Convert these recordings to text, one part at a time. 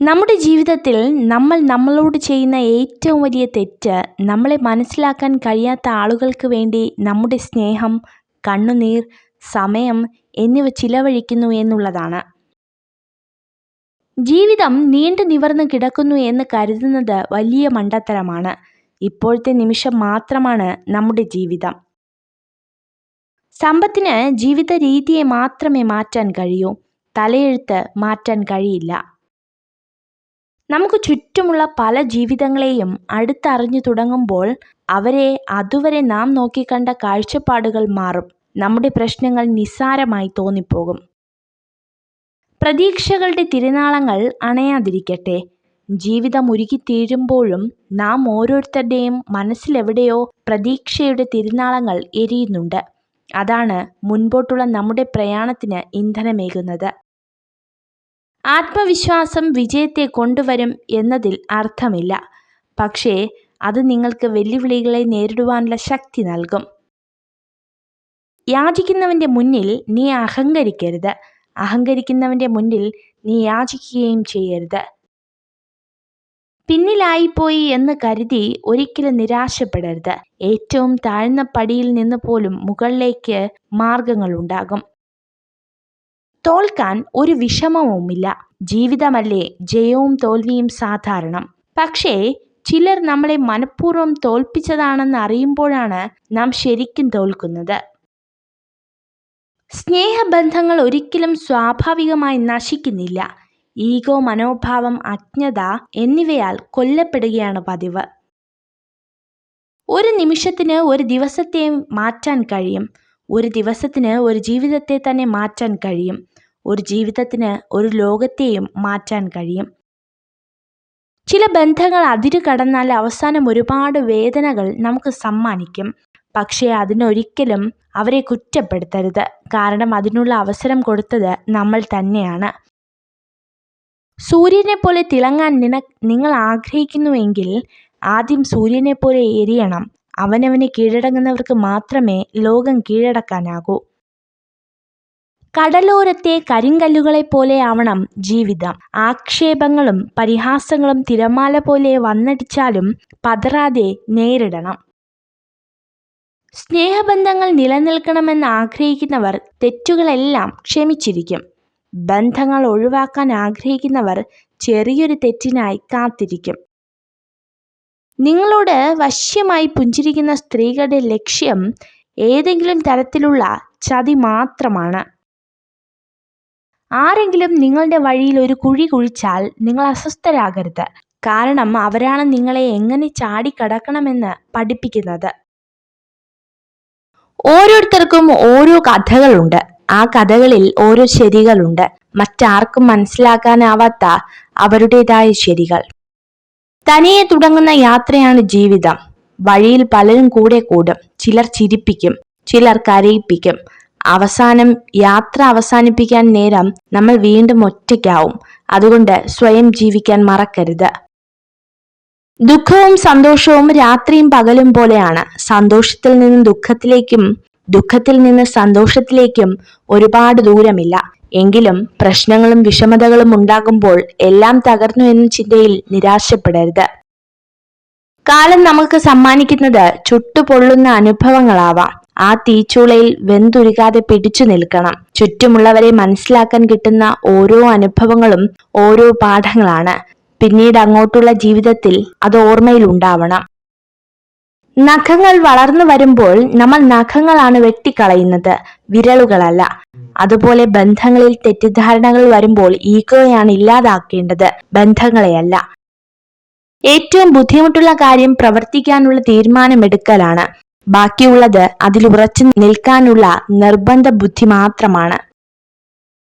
നമ്മുടെ ജീവിതത്തിൽ നമ്മൾ നമ്മളോട് ചെയ്യുന്ന ഏറ്റവും വലിയ തെറ്റ് നമ്മളെ മനസ്സിലാക്കാൻ കഴിയാത്ത ആളുകൾക്ക് വേണ്ടി നമ്മുടെ സ്നേഹം, കണ്ണുനീർ, സമയം എന്നിവ ചിലവഴിക്കുന്നു എന്നുള്ളതാണ്. ജീവിതം നീണ്ടു നിവർന്നു കിടക്കുന്നു എന്ന് കരുതുന്നത് വലിയ മണ്ടത്തരമാണ്. ഇപ്പോഴത്തെ നിമിഷം മാത്രമാണ് നമ്മുടെ ജീവിതം. സമ്പത്തിന് ജീവിത രീതിയെ മാത്രമേ മാറ്റാൻ കഴിയൂ, തലയെഴുത്ത് മാറ്റാൻ കഴിയില്ല. നമുക്ക് ചുറ്റുമുള്ള പല ജീവിതങ്ങളെയും അടുത്തറിഞ്ഞു തുടങ്ങുമ്പോൾ അവരെ അതുവരെ നാം നോക്കിക്കണ്ട കാഴ്ചപ്പാടുകൾ മാറും. നമ്മുടെ പ്രശ്നങ്ങൾ നിസ്സാരമായി തോന്നിപ്പോകും. പ്രതീക്ഷകളുടെ തിരുനാളങ്ങൾ അണയാതിരിക്കട്ടെ. ജീവിതം ഉരുകിത്തീരുമ്പോഴും നാം ഓരോരുത്തരുടെയും മനസ്സിലെവിടെയോ പ്രതീക്ഷയുടെ തിരുനാളങ്ങൾ എരിയുന്നുണ്ട്. അതാണ് മുൻപോട്ടുള്ള നമ്മുടെ പ്രയാണത്തിന് ഇന്ധനമേകുന്നത്. ആത്മവിശ്വാസം വിജയത്തെ കൊണ്ടുവരും എന്നതിൽ അർത്ഥമില്ല. പക്ഷേ അത് നിങ്ങൾക്ക് വെല്ലുവിളികളെ നേരിടുവാനുള്ള ശക്തി നൽകും. യാചിക്കുന്നവൻ്റെ മുന്നിൽ നീ അഹങ്കരിക്കരുത്. അഹങ്കരിക്കുന്നവൻ്റെ മുന്നിൽ നീ യാചിക്കുകയും ചെയ്യരുത്. പിന്നിലായിപ്പോയി എന്ന് കരുതി ഒരിക്കലും നിരാശപ്പെടരുത്. ഏറ്റവും താഴ്ന്ന പടിയിൽ നിന്ന് പോലും മുകളിലേക്ക് മാർഗങ്ങളുണ്ടാകും. തോൽക്കാൻ ഒരു വിഷമവുമില്ല. ജീവിതമല്ലേ, ജയവും തോൽവിയും സാധാരണം. പക്ഷേ ചിലർ നമ്മളെ മനഃപൂർവ്വം തോൽപ്പിച്ചതാണെന്ന് അറിയുമ്പോഴാണ് നാം ശരിക്കും തോൽക്കുന്നത്. സ്നേഹബന്ധങ്ങൾ ഒരിക്കലും സ്വാഭാവികമായി നശിക്കുന്നില്ല. ഈഗോ, മനോഭാവം, അജ്ഞത എന്നിവയാൽ കൊല്ലപ്പെടുകയാണ് പതിവ്. ഒരു നിമിഷത്തിന് ഒരു ദിവസത്തെ മാറ്റാൻ കഴിയും. ഒരു ദിവസത്തിന് ഒരു ജീവിതത്തെ തന്നെ മാറ്റാൻ കഴിയും. ഒരു ജീവിതത്തിന് ഒരു ലോകത്തെയും മാറ്റാൻ കഴിയും. ചില ബന്ധങ്ങൾ അതിരു കടന്നാൽ അവസാനം ഒരുപാട് വേദനകൾ നമുക്ക് സമ്മാനിക്കും. പക്ഷേ അതിനൊരിക്കലും അവരെ കുറ്റപ്പെടുത്തരുത്. കാരണം അതിനുള്ള അവസരം കൊടുത്തത് നമ്മൾ തന്നെയാണ്. സൂര്യനെ പോലെ തിളങ്ങാൻ നിങ്ങൾ ആഗ്രഹിക്കുന്നുവെങ്കിൽ ആദ്യം സൂര്യനെ പോലെ എരിയണം. അവനവനെ കീഴടങ്ങുന്നവർക്ക് മാത്രമേ ലോകം കീഴടക്കാനാകൂ. കടലോരത്തെ കരിങ്കല്ലുകളെ പോലെ ആവണം ജീവിതം. ആക്ഷേപങ്ങളും പരിഹാസങ്ങളും തിരമാല പോലെ വന്നടിച്ചാലും പതറാതെ നേരിടണം. സ്നേഹബന്ധങ്ങൾ നിലനിൽക്കണമെന്ന് ആഗ്രഹിക്കുന്നവർ തെറ്റുകളെല്ലാം ക്ഷമിച്ചിരിക്കും. ബന്ധങ്ങൾ ഒഴിവാക്കാൻ ആഗ്രഹിക്കുന്നവർ ചെറിയൊരു തെറ്റിനായി കാത്തിരിക്കും. നിങ്ങളോട് വശ്യമായി പുഞ്ചിരിക്കുന്ന സ്ത്രീകളുടെ ലക്ഷ്യം ഏതെങ്കിലും തരത്തിലുള്ള ചതി മാത്രമാണ്. ആരെങ്കിലും നിങ്ങളുടെ വഴിയിൽ ഒരു കുഴി കുഴിച്ചാൽ നിങ്ങൾ അസ്വസ്ഥരാകരുത്. കാരണം അവരാണ് നിങ്ങളെ എങ്ങനെ ചാടിക്കടക്കണമെന്ന് പഠിപ്പിക്കുന്നത്. ഓരോരുത്തർക്കും ഓരോ കഥകളുണ്ട്. ആ കഥകളിൽ ഓരോ ശരികളുണ്ട്. മറ്റാർക്കും മനസ്സിലാക്കാനാവാത്ത അവരുടേതായ ശരികൾ. തനിയെ തുടങ്ങുന്ന യാത്രയാണ് ജീവിതം. വഴിയിൽ പലരും കൂടെ കൂടും. ചിലർ ചിരിപ്പിക്കും, ചിലർ കരയിപ്പിക്കും. അവസാനം യാത്ര അവസാനിപ്പിക്കാൻ നേരം നമ്മൾ വീണ്ടും ഒറ്റയ്ക്കാവും. അതുകൊണ്ട് സ്വയം ജീവിക്കാൻ മറക്കരുത്. ദുഃഖവും സന്തോഷവും രാത്രിയും പകലും പോലെയാണ്. സന്തോഷത്തിൽ നിന്ന് ദുഃഖത്തിലേക്കും ദുഃഖത്തിൽ നിന്ന് സന്തോഷത്തിലേക്കും ഒരുപാട് ദൂരമില്ല. എങ്കിലും പ്രശ്നങ്ങളും വിഷമതകളും ഉണ്ടാകുമ്പോൾ എല്ലാം തകർന്നു എന്ന ചിന്തയിൽ നിരാശപ്പെടരുത്. കാലം നമുക്ക് സമ്മാനിക്കുന്നത് ചുട്ടുപൊള്ളുന്ന അനുഭവങ്ങളാവാം. ആ തീച്ചൂളയിൽ വെന്തുരുകാതെ പിടിച്ചു നിൽക്കണം. ചുറ്റുമുള്ളവരെ മനസ്സിലാക്കാൻ കിട്ടുന്ന ഓരോ അനുഭവങ്ങളും ഓരോ പാഠങ്ങളാണ്. പിന്നീട് അങ്ങോട്ടുള്ള ജീവിതത്തിൽ അത് ഓർമ്മയിൽ ഉണ്ടാവണം. നഖങ്ങൾ വളർന്നു വരുമ്പോൾ നമ്മൾ നഖങ്ങളാണ് വെട്ടിക്കളയുന്നത്, വിരലുകളല്ല. അതുപോലെ ബന്ധങ്ങളിൽ തെറ്റിദ്ധാരണകൾ വരുമ്പോൾ ഈഗോയാണ് ഇല്ലാതാക്കേണ്ടത്, ബന്ധങ്ങളെയല്ല. ഏറ്റവും ബുദ്ധിമുട്ടുള്ള കാര്യം പ്രവർത്തിക്കാനുള്ള തീരുമാനമെടുക്കലാണ്. ബാക്കിയുള്ളത് അതിൽ ഉറച്ചു നിൽക്കാനുള്ള നിർബന്ധ ബുദ്ധി മാത്രമാണ്.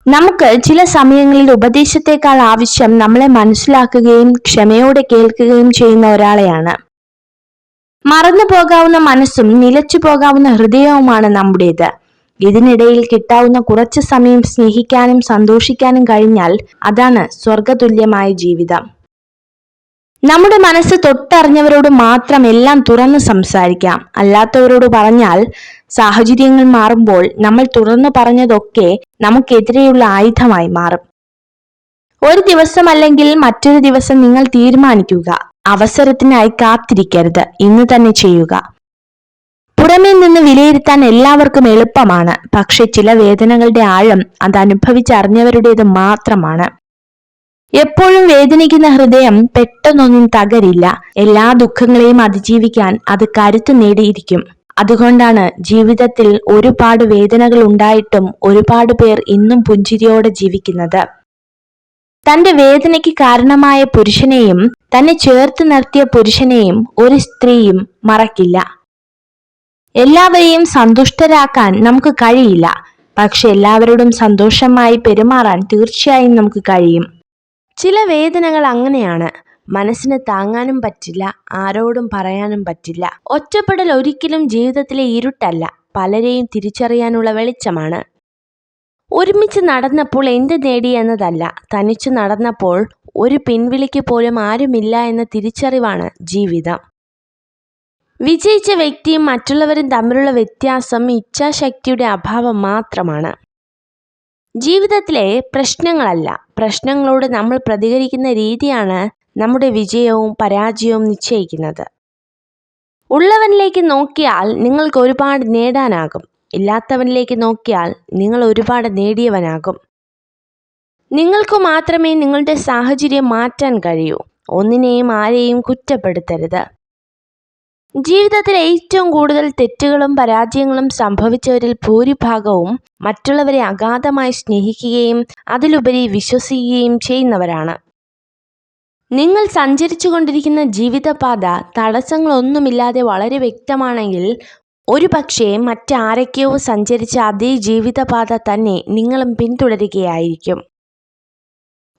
നമുക്ക് ചില സമയങ്ങളിൽ ഉപദേശത്തെക്കാൾ ആവശ്യം നമ്മളെ മനസ്സിലാക്കുകയും ക്ഷമയോടെ കേൾക്കുകയും ചെയ്യുന്ന ഒരാളെയാണ്. മറന്നു പോകാവുന്ന മനസ്സും നിലച്ചു പോകാവുന്ന ഹൃദയവുമാണ് നമ്മുടേത്. ഇതിനിടയിൽ കിട്ടാവുന്ന കുറച്ച് സമയം സ്നേഹിക്കാനും സന്തോഷിക്കാനും കഴിഞ്ഞാൽ അതാണ് സ്വർഗതുല്യമായ ജീവിതം. നമ്മുടെ മനസ്സ് തൊട്ടറിഞ്ഞവരോട് മാത്രം എല്ലാം തുറന്ന് സംസാരിക്കാം. അല്ലാത്തവരോട് പറഞ്ഞാൽ സാഹചര്യങ്ങൾ മാറുമ്പോൾ നമ്മൾ തുറന്നു പറഞ്ഞതൊക്കെ നമുക്കെതിരെയുള്ള ആയുധമായി മാറും. ഒരു ദിവസം അല്ലെങ്കിൽ മറ്റൊരു ദിവസം നിങ്ങൾ തീരുമാനിക്കുക. അവസരത്തിനായി കാത്തിരിക്കരുത്, ഇന്ന് തന്നെ ചെയ്യുക. പുറമേ നിന്ന് വിലയിരുത്താൻ എല്ലാവർക്കും എളുപ്പമാണ്, പക്ഷെ ചില വേദനകളുടെ ആഴം അത് അനുഭവിച്ചറിഞ്ഞവരുടേത് മാത്രമാണ്. എപ്പോഴും വേദനിക്കുന്ന ഹൃദയം പെട്ടെന്നൊന്നും തകരില്ല. എല്ലാ ദുഃഖങ്ങളെയും അതിജീവിക്കാൻ അത് കരുത്ത് നേടിയിരിക്കും. അതുകൊണ്ടാണ് ജീവിതത്തിൽ ഒരുപാട് വേദനകൾ ഉണ്ടായിട്ടും ഒരുപാട് പേർ ഇന്നും പുഞ്ചിരിയോടെ ജീവിക്കുന്നത്. തന്റെ വേദനയ്ക്ക് കാരണമായ പുരുഷനെയും തന്നെ ചേർത്ത് നിർത്തിയ പുരുഷനെയും ഒരു സ്ത്രീയും മറക്കില്ല. എല്ലാവരെയും സന്തുഷ്ടരാക്കാൻ നമുക്ക് കഴിയില്ല, പക്ഷെ എല്ലാവരോടും സന്തോഷമായി പെരുമാറാൻ തീർച്ചയായും നമുക്ക് കഴിയും. ചില വേദനകൾ അങ്ങനെയാണ്, മനസ്സിന് താങ്ങാനും പറ്റില്ല, ആരോടും പറയാനും പറ്റില്ല. ഒറ്റപ്പെടൽ ഒരിക്കലും ജീവിതത്തിലെ ഇരുട്ടല്ല, പലരെയും തിരിച്ചറിയാനുള്ള വെളിച്ചമാണ്. ഒരുമിച്ച് നടന്നപ്പോൾ എന്ത് നേടി എന്നതല്ല, തനിച്ചു നടന്നപ്പോൾ ഒരു പിൻവിളിക്ക് പോലും ആരുമില്ല എന്ന തിരിച്ചറിവാണ് ജീവിതം. വിജയിച്ച വ്യക്തിയും മറ്റുള്ളവരും തമ്മിലുള്ള വ്യത്യാസം ഇച്ഛാശക്തിയുടെ അഭാവം മാത്രമാണ്. ജീവിതത്തിലെ പ്രശ്നങ്ങളല്ല, പ്രശ്നങ്ങളോട് നമ്മൾ പ്രതികരിക്കുന്ന രീതിയാണ് നമ്മുടെ വിജയവും പരാജയവും നിശ്ചയിക്കുന്നത്. ഉള്ളവനിലേക്ക് നോക്കിയാൽ നിങ്ങൾക്ക് ഒരുപാട് നേടാനാകും, ഇല്ലാത്തവനിലേക്ക് നോക്കിയാൽ നിങ്ങൾ ഒരുപാട് നേടിയവനാകും. നിങ്ങൾക്ക് മാത്രമേ നിങ്ങളുടെ സാഹചര്യം മാറ്റാൻ കഴിയൂ. ഒന്നിനെയും ആരെയും കുറ്റപ്പെടുത്തരുത്. ജീവിതത്തിൽ ഏറ്റവും കൂടുതൽ തെറ്റുകളും പരാജയങ്ങളും സംഭവിച്ചവരിൽ ഭൂരിഭാഗവും മറ്റുള്ളവരെ അഗാധമായി സ്നേഹിക്കുകയും അതിലുപരി വിശ്വസിക്കുകയും ചെയ്യുന്നവരാണ്. നിങ്ങൾ സഞ്ചരിച്ചു കൊണ്ടിരിക്കുന്ന ജീവിതപാത തടസ്സങ്ങളൊന്നുമില്ലാതെ വളരെ വ്യക്തമാണെങ്കിൽ ഒരുപക്ഷെ മറ്റാരൊക്കെയോ സഞ്ചരിച്ച അതേ ജീവിതപാത തന്നെ നിങ്ങളും പിന്തുടരുകയായിരിക്കും.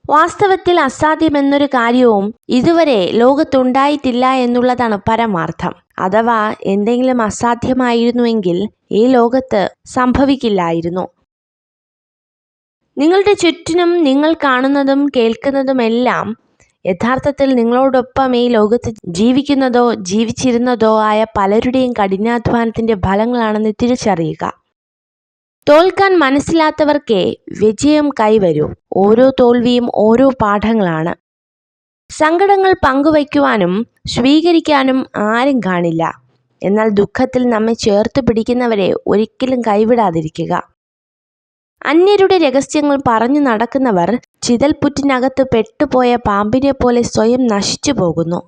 വാസ്തവത്തിൽ അസാധ്യമെന്നൊരു കാര്യവും ഇതുവരെ ലോകത്തുണ്ടായിട്ടില്ല എന്നുള്ളതാണ് പരമാർത്ഥം. അഥവാ എന്തെങ്കിലും അസാധ്യമായിരുന്നുവെങ്കിൽ ഈ ലോകത്ത് സംഭവിക്കില്ലായിരുന്നു. നിങ്ങളുടെ ചുറ്റിനും നിങ്ങൾ കാണുന്നതും കേൾക്കുന്നതുമെല്ലാം യഥാർത്ഥത്തിൽ നിങ്ങളോടൊപ്പം ഈ ലോകത്ത് ജീവിക്കുന്നതോ ജീവിച്ചിരുന്നതോ ആയ പലരുടെയും കഠിനാധ്വാനത്തിന്റെ ഫലങ്ങളാണെന്ന് തിരിച്ചറിയുക. തോൽക്കാൻ മനസ്സിലാത്തവർക്കേ വിജയം കൈവരൂ. ഓരോ തോൽവിയും ഓരോ പാഠങ്ങളാണ്. സങ്കടങ്ങൾ പങ്കുവയ്ക്കുവാനും സ്വീകരിക്കാനും ആരും കാണില്ല. എന്നാൽ ദുഃഖത്തിൽ നമ്മെ ചേർത്ത് പിടിക്കുന്നവരെ ഒരിക്കലും കൈവിടാതിരിക്കുക. അന്യരുടെ രഹസ്യങ്ങൾ പറഞ്ഞു നടക്കുന്നവർ ചിതൽപുറ്റിനകത്ത് പെട്ടുപോയ പാമ്പിനെ പോലെ സ്വയം നശിച്ചു പോകുന്നു.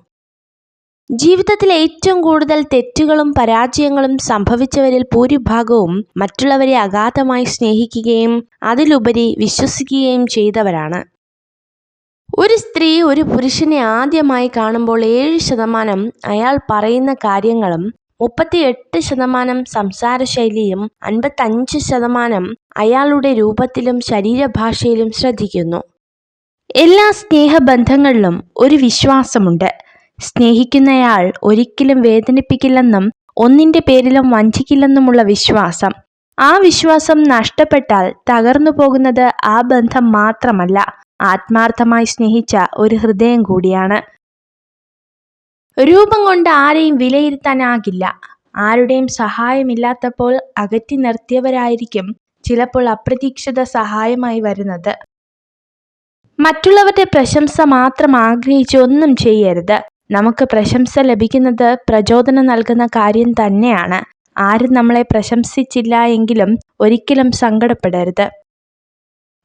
ജീവിതത്തിൽ ഏറ്റവും കൂടുതൽ തെറ്റുകളും പരാജയങ്ങളും സംഭവിച്ചവരിൽ ഭൂരിഭാഗവും മറ്റുള്ളവരെ അഗാധമായി സ്നേഹിക്കുകയും അതിലുപരി വിശ്വസിക്കുകയും ചെയ്തവരാണ്. ഒരു സ്ത്രീ ഒരു പുരുഷനെ ആദ്യമായി കാണുമ്പോൾ 7% അയാൾ പറയുന്ന കാര്യങ്ങളും 38% സംസാരശൈലിയും 55% അയാളുടെ രൂപത്തിലും ശരീരഭാഷയിലും ശ്രദ്ധിക്കുന്നു. എല്ലാ സ്നേഹബന്ധങ്ങളിലും ഒരു വിശ്വാസമുണ്ട്. സ്നേഹിക്കുന്നയാൾ ഒരിക്കലും വേദനിപ്പിക്കില്ലെന്നും ഒന്നിന്റെ പേരിലും വഞ്ചിക്കില്ലെന്നുമുള്ള വിശ്വാസം. ആ വിശ്വാസം നഷ്ടപ്പെട്ടാൽ തകർന്നു പോകുന്നത് ആ ബന്ധം മാത്രമല്ല, ആത്മാർത്ഥമായി സ്നേഹിച്ച ഒരു ഹൃദയം കൂടിയാണ്. രൂപം കൊണ്ട് ആരെയും വിലയിരുത്താനാകില്ല. ആരുടെയും സഹായമില്ലാത്തപ്പോൾ അകറ്റി നിർത്തിയവരായിരിക്കും ചിലപ്പോൾ അപ്രതീക്ഷിത സഹായമായി വരുന്നത്. മറ്റുള്ളവരുടെ പ്രശംസ മാത്രം ആഗ്രഹിച്ച് ഒന്നും ചെയ്യരുത്. നമുക്ക് പ്രശംസ ലഭിക്കുന്നത് പ്രചോദനം നൽകുന്ന കാര്യം തന്നെയാണ്. ആരും നമ്മളെ പ്രശംസിച്ചില്ല എങ്കിലും ഒരിക്കലും സങ്കടപ്പെടരുത്.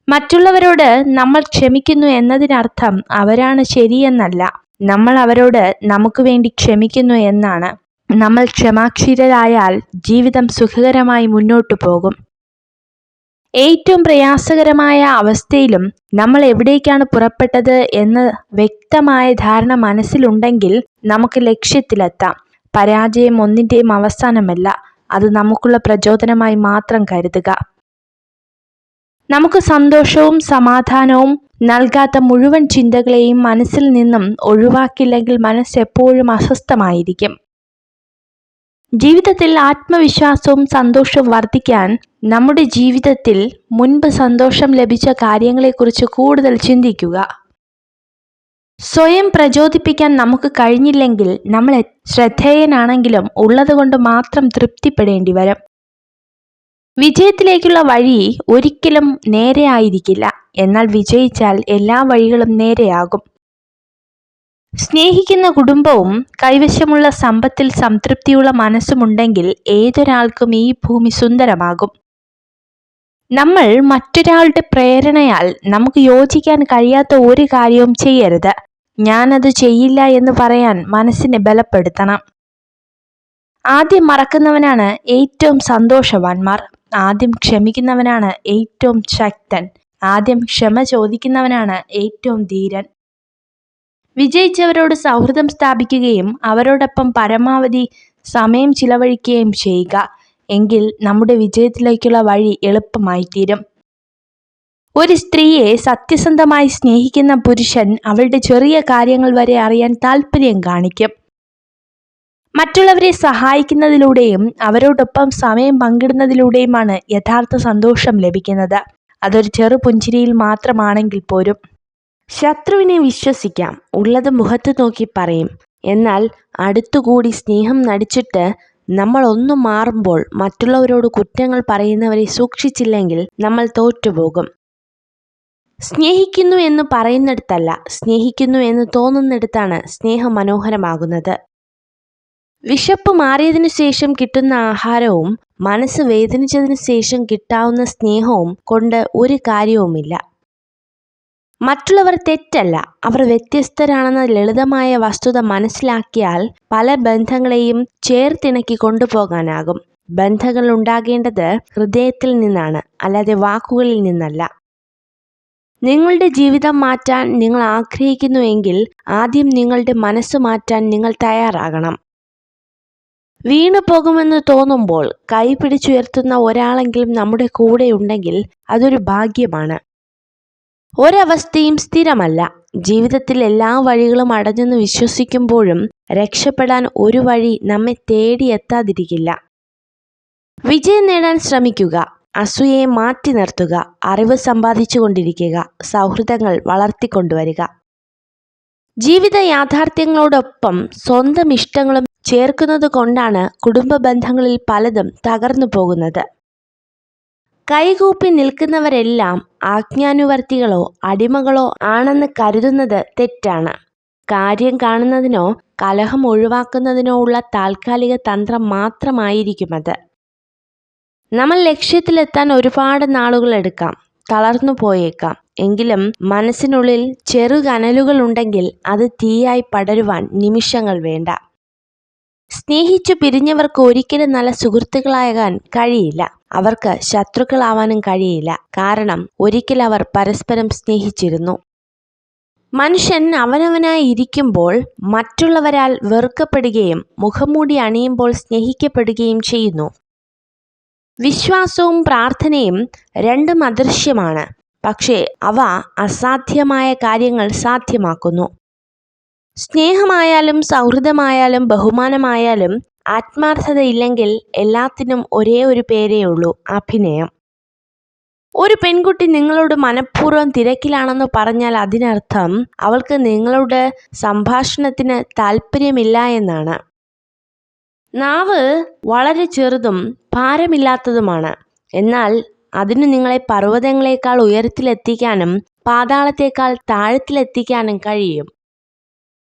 മറ്റുള്ളവരോട് നമ്മൾ ക്ഷമിക്കുന്നു എന്നതിനർത്ഥം അവരാണ് ശരിയെന്നല്ല, നമ്മൾ അവരോട് നമുക്ക് വേണ്ടി ക്ഷമിക്കുന്നു എന്നാണ്. നമ്മൾ ക്ഷമാക്ഷീരരായാൽ ജീവിതം സുഖകരമായി മുന്നോട്ടു പോകും. ഏറ്റവും പ്രയാസകരമായ അവസ്ഥയിലും നമ്മൾ എവിടേക്കാണ് പുറപ്പെട്ടത് എന്ന് വ്യക്തമായ ധാരണ മനസ്സിലുണ്ടെങ്കിൽ നമുക്ക് ലക്ഷ്യത്തിലെത്താം. പരാജയം ഒന്നിൻ്റെയും അവസാനമല്ല, അത് നമുക്കുള്ള പ്രചോദനമായി മാത്രം കരുതുക. നമുക്ക് സന്തോഷവും സമാധാനവും നൽകാത്ത മുഴുവൻ ചിന്തകളെയും മനസ്സിൽ നിന്നും ഒഴിവാക്കില്ലെങ്കിൽ മനസ്സ് എപ്പോഴും അസ്വസ്ഥമായിരിക്കും. ജീവിതത്തിൽ ആത്മവിശ്വാസവും സന്തോഷവും വർദ്ധിക്കാൻ നമ്മുടെ ജീവിതത്തിൽ മുൻപ് സന്തോഷം ലഭിച്ച കാര്യങ്ങളെക്കുറിച്ച് കൂടുതൽ ചിന്തിക്കുക. സ്വയം പ്രചോദിപ്പിക്കാൻ നമുക്ക് കഴിഞ്ഞില്ലെങ്കിൽ നമ്മൾ ശ്രദ്ധേയനാണെങ്കിലും ഉള്ളതുകൊണ്ട് മാത്രം തൃപ്തിപ്പെടേണ്ടി വരും. വിജയത്തിലേക്കുള്ള വഴി ഒരിക്കലും നേരെയായിരിക്കില്ല, എന്നാൽ വിജയിച്ചാൽ എല്ലാ വഴികളും നേരെയാകും. സ്നേഹിക്കുന്ന കുടുംബവും കൈവശമുള്ള സമ്പത്തിൽ സംതൃപ്തിയുള്ള മനസ്സുമുണ്ടെങ്കിൽ ഏതൊരാൾക്കും ഈ ഭൂമി സുന്ദരമാകും. നമ്മൾ മറ്റൊരാളുടെ പ്രേരണയാൽ നമുക്ക് യോജിക്കാൻ കഴിയാത്ത ഒരു കാര്യവും ചെയ്യരുത്. ഞാനത് ചെയ്യില്ല എന്ന് പറയാൻ മനസ്സിനെ ബലപ്പെടുത്തണം. ആദ്യം മറക്കുന്നവനാണ് ഏറ്റവും സന്തോഷവാന്മാർ. ആദ്യം ക്ഷമിക്കുന്നവനാണ് ഏറ്റവും ശക്തൻ. ആദ്യം ക്ഷമ ചോദിക്കുന്നവനാണ് ഏറ്റവും ധീരൻ. വിജയിച്ചവരോട് സൗഹൃദം സ്ഥാപിക്കുകയും അവരോടൊപ്പം പരമാവധി സമയം ചിലവഴിക്കുകയും ചെയ്യുക. എങ്കിൽ നമ്മുടെ വിജയത്തിലേക്കുള്ള വഴി എളുപ്പമായിത്തീരും. ഒരു സ്ത്രീയെ സത്യസന്ധമായി സ്നേഹിക്കുന്ന പുരുഷൻ അവളുടെ ചെറിയ കാര്യങ്ങൾ വരെ അറിയാൻ താല്പര്യം കാണിക്കും. മറ്റുള്ളവരെ സഹായിക്കുന്നതിലൂടെയും അവരോടൊപ്പം സമയം പങ്കിടുന്നതിലൂടെയുമാണ് യഥാർത്ഥ സന്തോഷം ലഭിക്കുന്നത്. അതൊരു ചെറു പുഞ്ചിരിയിൽ മാത്രമാണെങ്കിൽ പോലും. ശത്രുവിനെ വിശ്വസിക്കാം, ഉള്ളത് മുഖത്ത് നോക്കി പറയും. എന്നാൽ അടുത്തുകൂടി സ്നേഹം നടിച്ചിട്ട് നമ്മൾ ഒന്ന് മാറുമ്പോൾ മറ്റുള്ളവരോട് കുറ്റങ്ങൾ പറയുന്നവരെ സൂക്ഷിച്ചില്ലെങ്കിൽ നമ്മൾ തോറ്റുപോകും. സ്നേഹിക്കുന്നു എന്ന് പറയുന്നിടത്തല്ല, സ്നേഹിക്കുന്നു എന്ന് തോന്നുന്നിടത്താണ് സ്നേഹം മനോഹരമാകുന്നത്. വിശപ്പ് മാറിയതിനു ശേഷം കിട്ടുന്ന ആഹാരവും മനസ്സ് വേദനിച്ചതിനു ശേഷം കിട്ടാവുന്ന സ്നേഹവും കൊണ്ട് ഒരു കാര്യവുമില്ല. മറ്റുള്ളവർ തെറ്റല്ല, അവർ വ്യത്യസ്തരാണെന്ന ലളിതമായ വസ്തുത മനസ്സിലാക്കിയാൽ പല ബന്ധങ്ങളെയും ചേർത്തിണക്കി കൊണ്ടുപോകാനാകും. ബന്ധങ്ങൾ ഉണ്ടാകേണ്ടത് ഹൃദയത്തിൽ നിന്നാണ്, അല്ലാതെ വാക്കുകളിൽ നിന്നല്ല. നിങ്ങളുടെ ജീവിതം മാറ്റാൻ നിങ്ങൾ ആഗ്രഹിക്കുന്നുവെങ്കിൽ ആദ്യം നിങ്ങളുടെ മനസ്സ് മാറ്റാൻ നിങ്ങൾ തയ്യാറാകണം. വീണു പോകുമെന്ന് തോന്നുമ്പോൾ കൈ പിടിച്ചുയർത്തുന്ന ഒരാളെങ്കിലും നമ്മുടെ കൂടെ ഉണ്ടെങ്കിൽ അതൊരു ഭാഗ്യമാണ്. ഒരവസ്ഥയും സ്ഥിരമല്ല. ജീവിതത്തിൽ എല്ലാ വഴികളും അടഞ്ഞെന്ന് വിശ്വസിക്കുമ്പോഴും രക്ഷപ്പെടാൻ ഒരു വഴി നമ്മെ തേടി എത്താതിരിക്കില്ല. വിജയം നേടാൻ ശ്രമിക്കുക, അസൂയയെ മാറ്റി നിർത്തുക, അറിവ് സമ്പാദിച്ചു കൊണ്ടിരിക്കുക, സൗഹൃദങ്ങൾ വളർത്തിക്കൊണ്ടുവരിക. ജീവിത യാഥാർത്ഥ്യങ്ങളോടൊപ്പം സ്വന്തം ഇഷ്ടങ്ങളും ചേർക്കുന്നത് കൊണ്ടാണ് കുടുംബ ബന്ധങ്ങളിൽ പലതും തകർന്നു പോകുന്നത്. കൈകൂപ്പി നിൽക്കുന്നവരെല്ലാം ആജ്ഞാനുവർത്തികളോ അടിമകളോ ആണെന്ന് കരുതുന്നത് തെറ്റാണ്. കാര്യം കാണുന്നതിനോ കലഹം ഒഴിവാക്കുന്നതിനോ ഉള്ള താൽക്കാലിക തന്ത്രം മാത്രമായിരിക്കുമത്. നമ്മൾ ലക്ഷ്യത്തിലെത്താൻ ഒരുപാട് നാളുകൾ എടുക്കാം, തളർന്നു പോയേക്കാം. എങ്കിലും മനസ്സിനുള്ളിൽ ചെറുകനലുകൾ ഉണ്ടെങ്കിൽ അത് തീയായി പടരുവാൻ നിമിഷങ്ങൾ വേണ്ട. സ്നേഹിച്ചു പിരിഞ്ഞവർക്ക് ഒരിക്കലും നല്ല സുഹൃത്തുക്കളാകാൻ കഴിയില്ല. അവർക്ക് ശത്രുക്കളാവാനും കഴിയില്ല. കാരണം ഒരിക്കൽ അവർ പരസ്പരം സ്നേഹിച്ചിരുന്നു. മനുഷ്യൻ അവനവനായി ഇരിക്കുമ്പോൾ മറ്റുള്ളവരാൽ വെറുക്കപ്പെടുകയും മുഖംമൂടി അണിയുമ്പോൾ സ്നേഹിക്കപ്പെടുകയും ചെയ്യുന്നു. വിശ്വാസവും പ്രാർത്ഥനയും രണ്ടും അദൃശ്യമാണ്, പക്ഷേ അവ അസാധ്യമായ കാര്യങ്ങൾ സാധ്യമാക്കുന്നു. സ്നേഹമായാലും സൗഹൃദമായാലും ബഹുമാനമായാലും ആത്മാർത്ഥതയില്ലെങ്കിൽ എല്ലാത്തിനും ഒരേ ഒരു പേരേ ഉള്ളൂ: അഭിനയം. ഒരു പെൺകുട്ടി നിങ്ങളോട് മനഃപൂർവ്വം തിരക്കിലാണെന്ന് പറഞ്ഞാൽ അതിനർത്ഥം അവൾക്ക് നിങ്ങളുടെ സംഭാഷണത്തിന് താല്പര്യമില്ല എന്നാണ്. നാവ് വളരെ ചെറുതും ഭാരമില്ലാത്തതുമാണ്, എന്നാൽ അതിന് നിങ്ങളെ പർവ്വതങ്ങളെക്കാൾ ഉയരത്തിലെത്തിക്കാനും പാതാളത്തേക്കാൾ താഴത്തിലെത്തിക്കാനും കഴിയും.